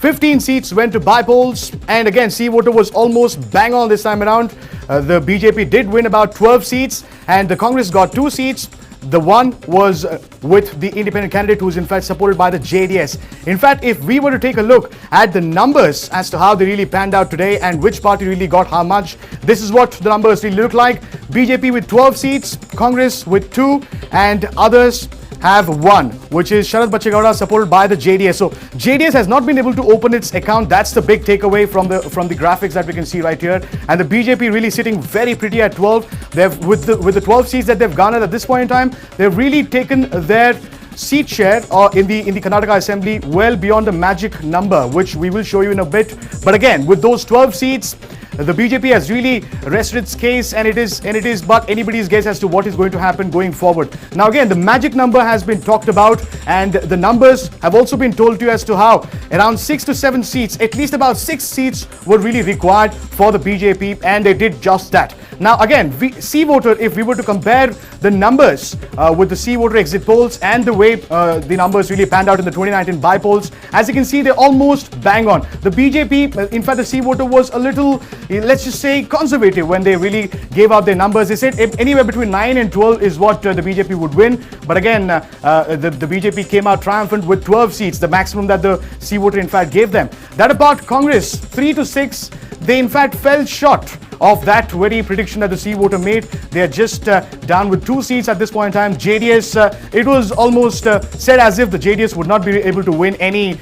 15 seats went to bypolls, and again, CVoter was almost bang on this time around. The BJP did win about 12 seats, and the Congress got 2 seats. The one was with the independent candidate who is in fact supported by the JDS. In fact, if we were to take a look at the numbers as to how they really panned out today and which party really got how much, this is what the numbers really look like. BJP with 12 seats, Congress with 2, and others have 1, which is Sharad Bachegowda supported by the JDS. So JDS has not been able to open its account. That's the big takeaway from the graphics that we can see right here. And the BJP really sitting very pretty at 12. They've with the 12 seats that they've garnered at this point in time, they've really taken their seat share in the Karnataka Assembly well beyond the magic number, which we will show you in a bit. But again, with those 12 seats, the BJP has really rested its case, and it is but anybody's guess as to what is going to happen going forward. Now again, the magic number has been talked about, and the numbers have also been told to you as to how around 6 to 7 seats, at least about 6 seats were really required for the BJP, and they did just that. Now again, CVoter, if we were to compare the numbers with the CVoter exit polls and the way the numbers really panned out in the 2019 bypolls, as you can see, they're almost bang on. The BJP, in fact, the CVoter was a little, let's just say, conservative when they really gave out their numbers. They said anywhere between 9 and 12 is what the BJP would win. But again, the BJP came out triumphant with 12 seats, the maximum that the CVoter in fact gave them. That about Congress, 3 to 6, they in fact fell short of that very prediction that the CVoter made. They are just down with 2 seats at this point in time. JDS, it was almost said as if the JDS would not be able to win any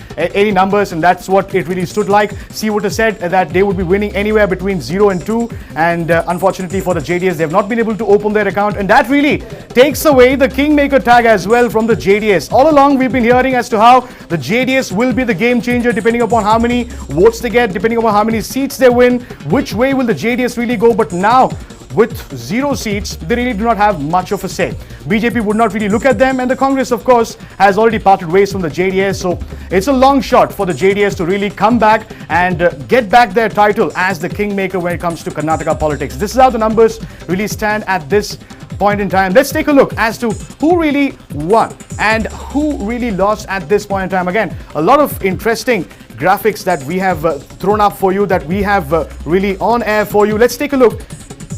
numbers, and that's what it really stood like. CVoter said that they would be winning anywhere between 0 and 2, and unfortunately for the JDS, they have not been able to open their account, and that really takes away the Kingmaker tag as well from the JDS. All along, we've been hearing as to how the JDS will be the game changer depending upon how many votes they get, depending upon how many seats they win, which way will the JDS really go. But now, with 0 seats, they really do not have much of a say. BJP would not really look at them, and the Congress, of course, has already parted ways from the JDS. So it's a long shot for the JDS to really come back and get back their title as the kingmaker when it comes to Karnataka politics. This is how the numbers really stand at this point in time. Let's take a look as to who really won and who really lost at this point in time. Again, a lot of interesting graphics that we have thrown up for you, that we have really on air for you. Let's take a look.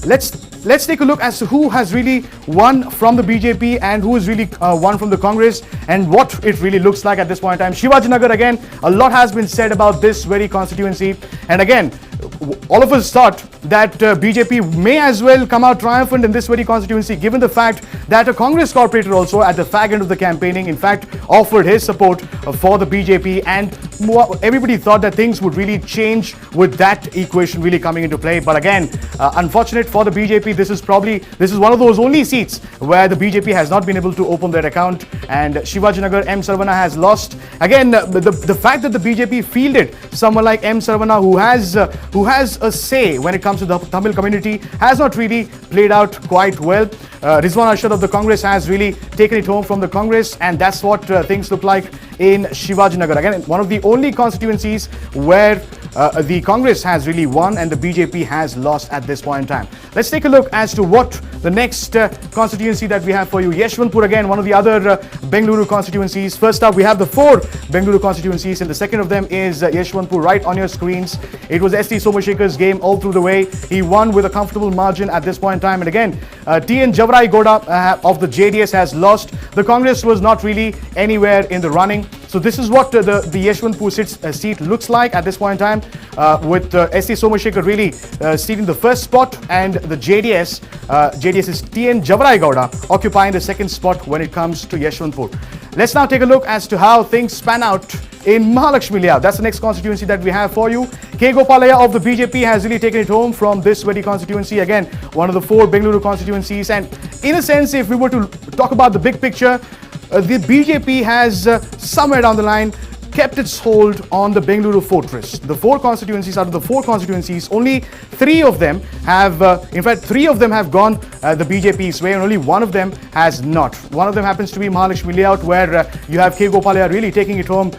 Let's take a look as to who has really won from the BJP and who has really won from the Congress, and what it really looks like at this point in time. Shivaji Nagar, again, a lot has been said about this very constituency, and again, all of us thought that BJP may as well come out triumphant in this very constituency, given the fact that a Congress corporator also at the fag end of the campaigning in fact offered his support for the BJP, and everybody thought that things would really change with that equation really coming into play. But again, unfortunate for the BJP, this is one of those only seats where the BJP has not been able to open their account, and Shivaji Nagar, M. Sarvana has lost. Again, the fact that the BJP fielded someone like M. Sarvana, who has a say when it comes to the Tamil community, has not really played out quite well. Rizwan Arshad of the Congress has really taken it home from the Congress, and that's what things look like in Shivaji Nagar. Again, one of the only constituencies where the Congress has really won and the BJP has lost at this point in time. Let's take a look as to what the next constituency that we have for you. Yeshwanthpur, again, one of the other Bengaluru constituencies. First up, we have the 4 Bengaluru constituencies, and the second of them is Yeshwanthpur, right on your screens. It was S.T. Somashekhar's game all through the way. He won with a comfortable margin at this point in time. And again, T.N. Javarai Goda of the JDS has lost. The Congress was not really anywhere in the running. So this is what the Yeshwanthpur seat looks like at this point in time, with S.T. Somashekar really seating the first spot, and the JDS's T.N. Javarai Gowda occupying the second spot when it comes to Yeshwanthpur. Let's now take a look as to how things span out in Mahalakshmi Layout. That's the next constituency that we have for you. K. Gopalaya of the BJP has really taken it home from this very constituency. Again, one of the 4 Bengaluru constituencies. And in a sense, if we were to talk about the big picture, the BJP has somewhere down the line kept its hold on the Bengaluru fortress. The 4 constituencies, out of the 4 constituencies, only 3 of them have, in fact, 3 of them have gone the BJP's way, and only 1 of them has not. One of them happens to be Mahalakshmi Layout, where you have K. Gopalaya really taking it home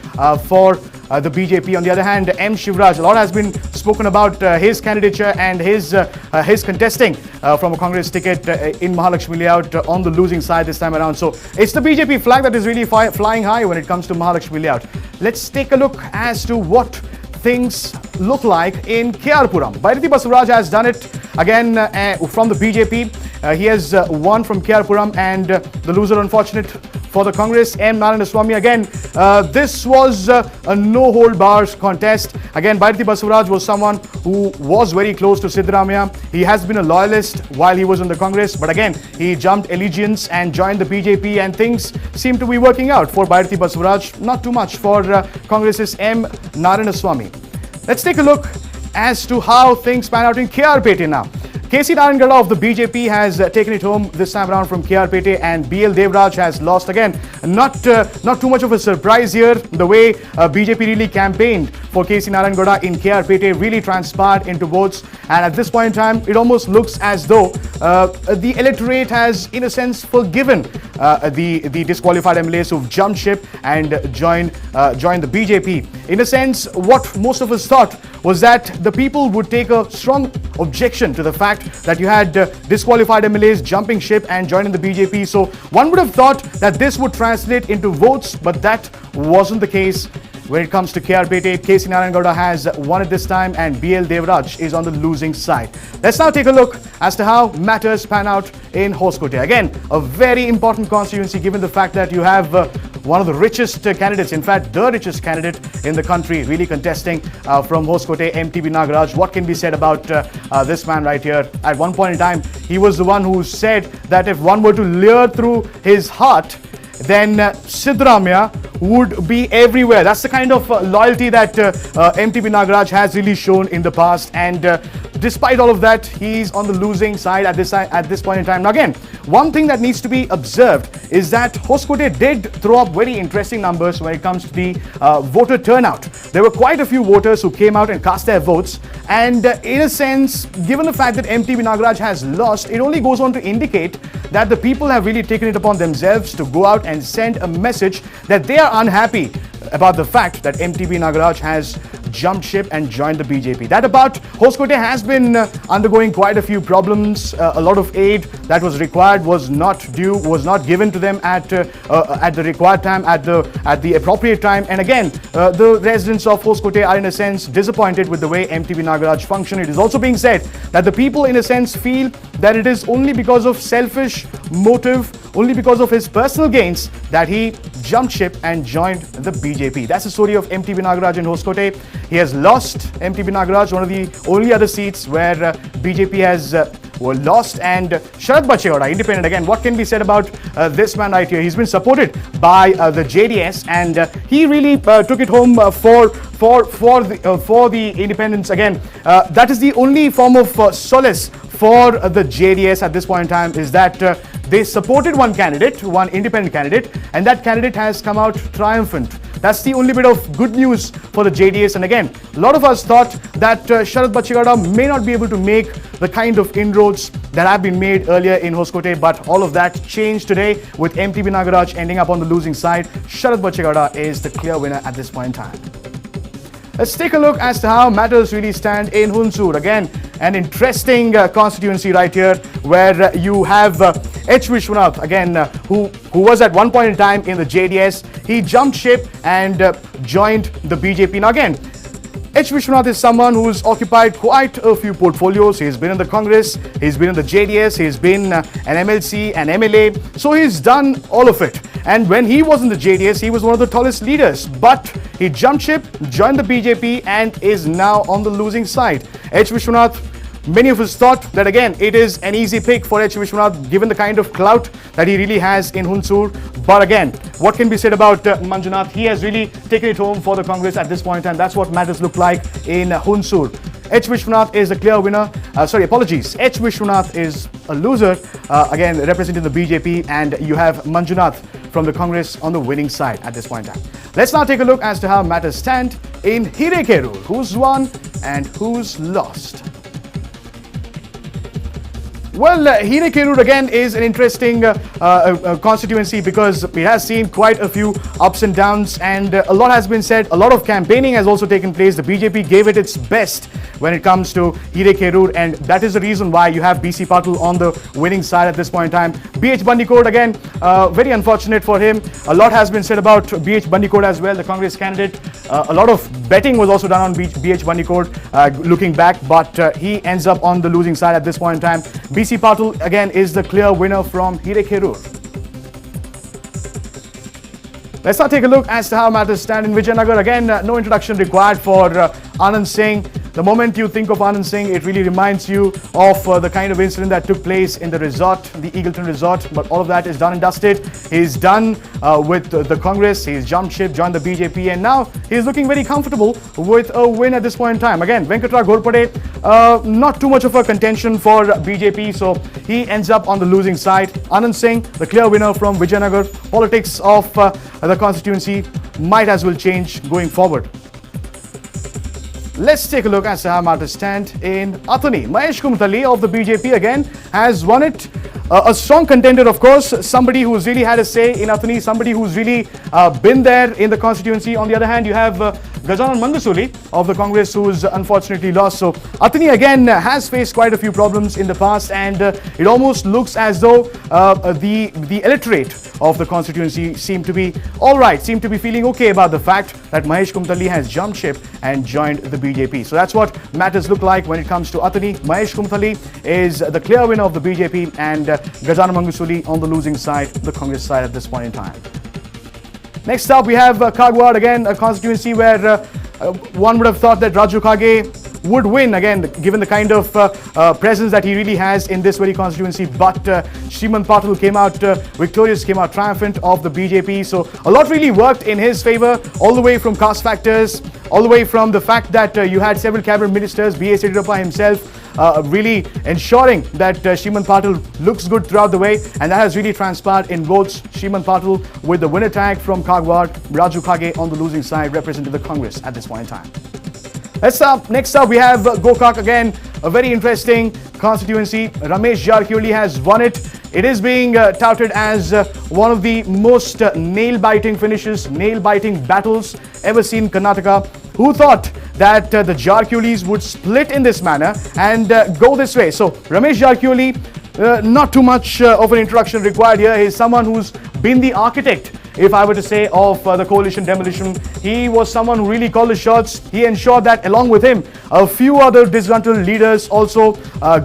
for the BJP. On the other hand, M. Shivraj, a lot has been spoken about his candidature and his contesting from a Congress ticket in Mahalakshmi Layout on the losing side this time around. So it's the BJP flag that is really flying high when it comes to Mahalakshmi Layout. Let's take a look as to what things look like in Puram. Bharati Basavaraj has done it again from the BJP. He has won from Puram, and the loser, unfortunate for the Congress, M. Narayanaswamy. Again, this was a no-hold-bars contest. Again, Bharati Basavaraj was someone who was very close to Siddaramaiah. He has been a loyalist while he was in the Congress, but again, he jumped allegiance and joined the BJP, and things seem to be working out for Bharati Basavaraj. Not too much for Congress's M. Narayanaswamy. Let's take a look as to how things pan out in Peta now. KC Narayangada of the BJP has taken it home this time around from Peta, and BL Devraj has lost again. Not too much of a surprise here. The way BJP really campaigned for KC Narayangada in Peta really transpired into votes, and at this point in time, it almost looks as though the electorate has, in a sense, forgiven the disqualified MLAs who've jumped ship and joined the BJP. In a sense, what most of us thought was that the people would take a strong objection to the fact that you had disqualified MLAs jumping ship and joining the BJP. So one would have thought that this would translate into votes, but that wasn't the case. When it comes to Peta, KC Narayangada has won it this time, and BL Devraj is on the losing side. Let's now take a look as to how matters pan out in Hoskote. Again, a very important constituency given the fact that you have one of the richest candidates, in fact, the richest candidate in the country, really contesting from Hoskote, MTB Nagaraj. What can be said about this man right here? At one point in time, he was the one who said that if one were to leer through his heart, then Siddaramaiah would be everywhere. That's the kind of loyalty that MTB Nagaraj has really shown in the past, and despite all of that, he's on the losing side at this point in time. Now again, one thing that needs to be observed is that Hoskote did throw up very interesting numbers when it comes to the voter turnout. There were quite a few voters who came out and cast their votes, and in a sense, given the fact that MTB Nagaraj has lost, it only goes on to indicate that the people have really taken it upon themselves to go out and send a message that they are unhappy about the fact that MTB Nagaraj has jumped ship and joined the BJP. That about Hoskote has been undergoing quite a few problems. A lot of aid that was required was not given to them at the required time, at the appropriate time. And again, the residents of Hoskote are in a sense disappointed with the way MTB Nagaraj functioned. It is also being said that the people in a sense feel that it is only because of selfish motive, only because of his personal gains, that he jumped ship and joined the BJP. That's the story of MTB Nagaraj in Hoskote. He has lost, MTB Nagaraj, one of the only other seats where BJP has lost. And Sharad Bachegowda, independent. Again, what can be said about this man right here? He's been supported by the JDS, and he really took it home for the independents. Again, that is the only form of solace for the JDS at this point in time, is that they supported one candidate, one independent candidate, and that candidate has come out triumphant. That's the only bit of good news for the JDS. And again, a lot of us thought that Sharad Bachegowda may not be able to make the kind of inroads that have been made earlier in Hoskote, but all of that changed today with MTB Nagaraj ending up on the losing side. Sharad Bachegowda is the clear winner at this point in time. Let's take a look as to how matters really stand in Hunsur. Again, an interesting constituency right here, where you have H. Vishwanath, again, who was at one point in time in the JDS. He jumped ship and joined the BJP. Now again, H. Vishwanath is someone who's occupied quite a few portfolios. He's been in the Congress, he's been in the JDS, he's been an MLC, an MLA. So he's done all of it. And when he was in the JDS, he was one of the tallest leaders. But he jumped ship, joined the BJP, and is now on the losing side. H. Vishwanath, many of us thought that again, it is an easy pick for H. Vishwanath given the kind of clout that he really has in Hunsur. But again, what can be said about Manjunath? He has really taken it home for the Congress at this point in time. That's what matters look like in Hunsur. H. Vishwanath is a clear winner. H. Vishwanath is a loser, again representing the BJP, and you have Manjunath from the Congress on the winning side at this point in time. Let's now take a look as to how matters stand in Hirekerur. Who's won and who's lost? Well, Hirekerur again is an interesting constituency because it has seen quite a few ups and downs, and a lot has been said. A lot of campaigning has also taken place. The BJP gave it its best when it comes to Hirekerur, and that is the reason why you have BC Patil on the winning side at this point in time. BH Bandikot again, very unfortunate for him. A lot has been said about BH Bandikot as well, the Congress candidate. A lot of betting was also done on BH Bandikot looking back, but he ends up on the losing side at this point in time. BC Patil again is the clear winner from Hirekerur. Let's now take a look as to how matters stand in Vijayanagara. Again, no introduction required for Anand Singh. The moment you think of Anand Singh, it really reminds you of the kind of incident that took place in the resort, the Eagleton Resort. But all of that is done and dusted. He's done with the Congress. He's jumped ship, joined the BJP, and now he's looking very comfortable with a win at this point in time. Again, Venkatrao Ghorpade, not too much of a contention for BJP, so he ends up on the losing side. Anand Singh, the clear winner from Vijayanagar. Politics of the constituency might as well change going forward. Let's take a look at how matters stand in Athani. Mahesh Kumthalli of the BJP again has won it. A strong contender, of course, somebody who's really had a say in Athani, somebody who's really been there in the constituency. On the other hand, you have Gajanan Mangasuli of the Congress, who's unfortunately lost. So Athani again has faced quite a few problems in the past, and it almost looks as though the electorate of the constituency seem to be all right, seem to be feeling okay about the fact that Mahesh Kumthalli has jumped ship and joined the BJP. So that's what matters look like when it comes to Athani. Mahesh Kumthalli is the clear winner of the BJP, and Gajanan Mangasuli on the losing side, the Congress side at this point in time. Next up, we have Kagwad, again a constituency where one would have thought that Raju Kage would win, again given the kind of presence that he really has in this very constituency, but Shrimant Patil came out victorious, came out triumphant of the BJP. So a lot really worked in his favor, all the way from caste factors, all the way from the fact that you had several cabinet ministers, B.S. Yediyurappa himself, really ensuring that Shrimant Patil looks good throughout the way, and that has really transpired in votes. Shrimant Patil with the winner tag from Kagwad, Raju Kage on the losing side representing the Congress at this point in time. Next up, we have Gokak, again a very interesting constituency. Ramesh Jarkioli has won it. It is being touted as one of the most nail-biting finishes, nail-biting battles ever seen in Karnataka. Who thought that the Jarkiolis would split in this manner and go this way? So Ramesh Jarkioli, not too much of an introduction required here. He's someone who's been the architect, if I were to say, of the coalition demolition. He was someone who really called the shots. He ensured that along with him, a few other disgruntled leaders also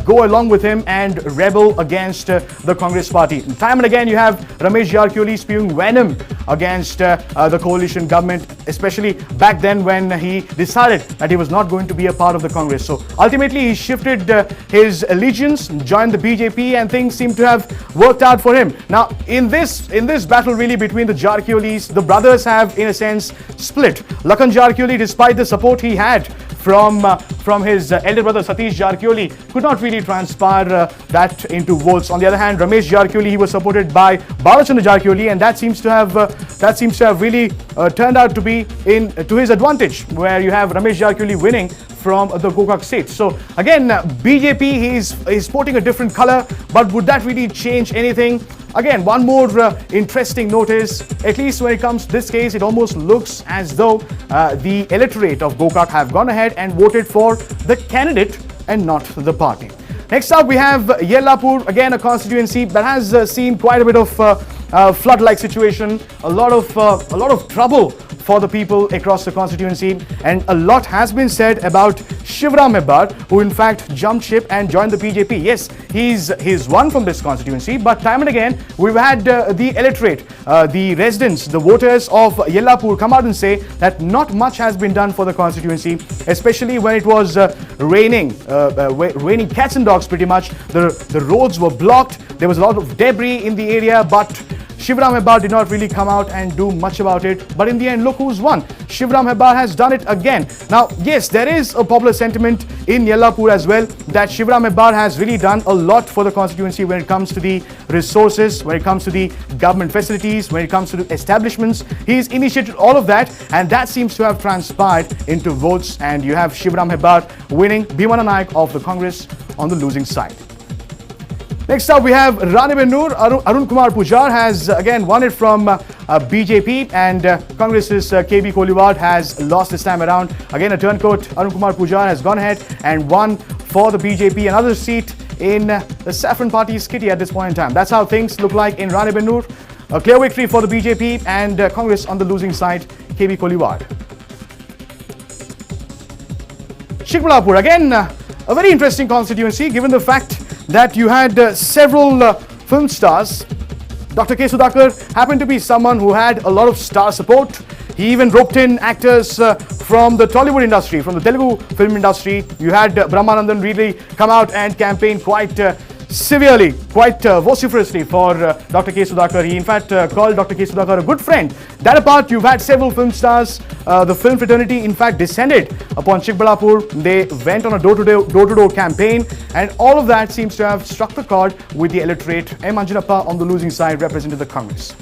go along with him and rebel against the Congress party. Time and again, you have Ramesh Jarkioli spewing venom against the coalition government, especially back then when he decided that he was not going to be a part of the Congress. So ultimately, he shifted his allegiance, joined the BJP, and things seem to have worked out for him. Now, in this battle really between the Jarkiolis, the brothers have, in a sense, split. Lakhan Jarkioli, despite the support he had from his elder brother Satish Jarkioli, could not really transpire that into votes. On the other hand, Ramesh Jarkioli, he was supported by Balachandra Jarkioli, and that seems to have really turned out to be to his advantage, where you have Ramesh Jarkioli winning from the Gokak seat. So again, BJP, he's sporting a different color, but would that really change anything? Again, one more interesting note is, at least when it comes to this case, it almost looks as though the electorate of Gokak have gone ahead and voted for the candidate and not the party. Next up, we have Yellapur, again a constituency that has seen quite a bit of flood-like situation, a lot of trouble for the people across the constituency, and a lot has been said about Shivram Hebbar, who in fact jumped ship and joined the BJP. Yes, he's won from this constituency, but time and again we've had the electorate, the residents, the voters of Yellapur come out and say that not much has been done for the constituency, especially when it was raining cats and dogs pretty much. The roads were blocked, there was a lot of debris in the area, but Shivram Hebbar did not really come out and do much about it. But in the end, look who's won. Shivram Hebbar has done it again. Now, yes, there is a popular sentiment in Yellapur as well that Shivram Hebbar has really done a lot for the constituency when it comes to the resources, when it comes to the government facilities, when it comes to the establishments. He's initiated all of that, and that seems to have transpired into votes. And you have Shivram Hebbar winning, Bhimana Nayak of the Congress on the losing side. Next up, we have Ranebennur. Arun Kumar Pujar has again won it from BJP, and Congress's KB Koliwad has lost this time around. Again, a turncoat. Arun Kumar Pujar has gone ahead and won for the BJP another seat in the Saffron Party's kitty at this point in time. That's how things look like in Ranebennur. A clear victory for the BJP and Congress on the losing side, KB Koliwad. Chikballapur, again, a very interesting constituency given the fact that you had several film stars. Dr. K. Sudhakar happened to be someone who had a lot of star support. He even roped in actors from the Tollywood industry, from the Telugu film industry. You had Brahmanandan really come out and campaign quite severely, quite vociferously for Dr. K. Sudhakar. He in fact called Dr. K. Sudhakar a good friend. That apart, you've had several film stars. The film fraternity in fact descended upon Chikballapur. They went on a door-to-door campaign, and all of that seems to have struck the chord with the electorate. M. Anjanappa on the losing side represented the Congress.